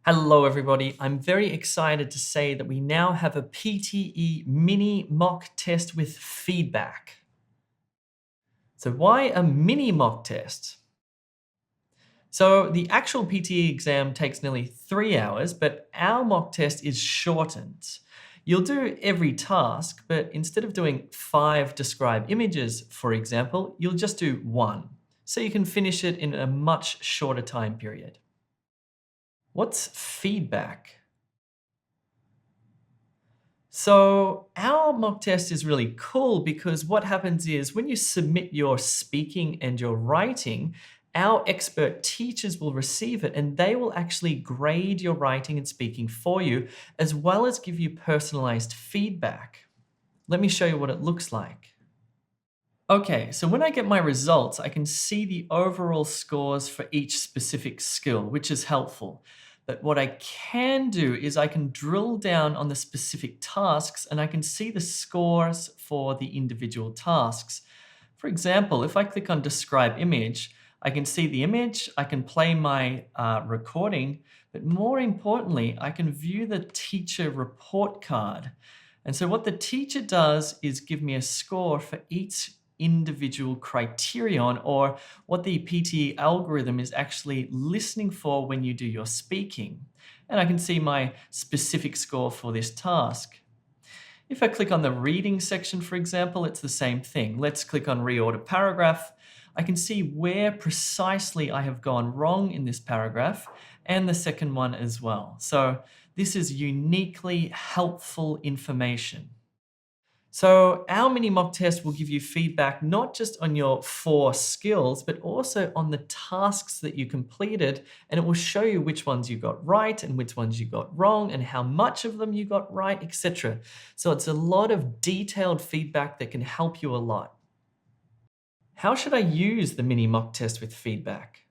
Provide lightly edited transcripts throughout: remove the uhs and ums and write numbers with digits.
Hello everybody, I'm very excited to say that we now have a PTE mini mock test with feedback. So why a mini mock test? So the actual PTE exam takes nearly 3 hours, but our mock test is shortened. You'll do every task, but instead of doing 5 describe images, for example, you'll just do 1. So you can finish it in a much shorter time period. What's feedback? So our mock test is really cool because what happens is when you submit your speaking and your writing, our expert teachers will receive it and they will actually grade your writing and speaking for you, as well as give you personalized feedback. Let me show you what it looks like. Okay, so when I get my results, I can see the overall scores for each specific skill, which is helpful. But what I can do is I can drill down on the specific tasks and I can see the scores for the individual tasks. For example, if I click on Describe Image, I can see the image, I can play my recording, but more importantly, I can view the teacher report card. And so what the teacher does is give me a score for each individual criterion, or what the PTE algorithm is actually listening for when you do your speaking. And I can see my specific score for this task. If I click on the reading section, for example, it's the same thing. Let's click on Reorder Paragraph. I can see where precisely I have gone wrong in this paragraph and the second one as well. So this is uniquely helpful information. So our mini mock test will give you feedback not just on your 4 skills, but also on the tasks that you completed, and it will show you which ones you got right and which ones you got wrong and how much of them you got right, etc. So it's a lot of detailed feedback that can help you a lot. How should I use the mini mock test with feedback?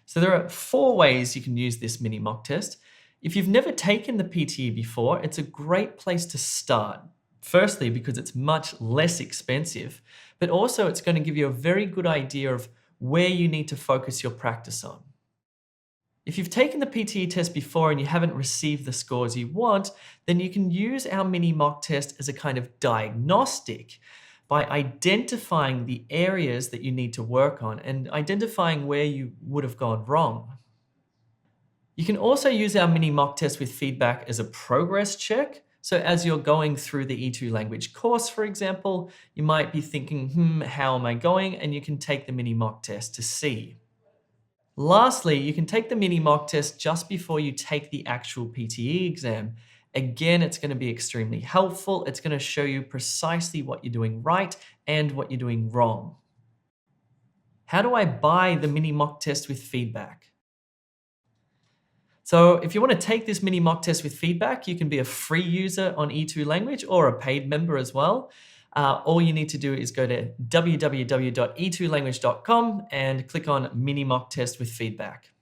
So there are 4 ways you can use this mini mock test. If you've never taken the PTE before, it's a great place to start. Firstly, because it's much less expensive, but also it's going to give you a very good idea of where you need to focus your practice on. If you've taken the PTE test before and you haven't received the scores you want, then you can use our mini mock test as a kind of diagnostic by identifying the areas that you need to work on and identifying where you would have gone wrong. You can also use our mini mock test with feedback as a progress check. So as you're going through the E2Language course, for example, you might be thinking, how am I going? And you can take the mini mock test to see. Lastly, you can take the mini mock test just before you take the actual PTE exam. Again, it's going to be extremely helpful. It's going to show you precisely what you're doing right and what you're doing wrong. How do I buy the mini mock test with feedback? So if you want to take this mini mock test with feedback, you can be a free user on E2Language or a paid member as well. All you need to do is go to www.e2language.com and click on mini mock test with feedback.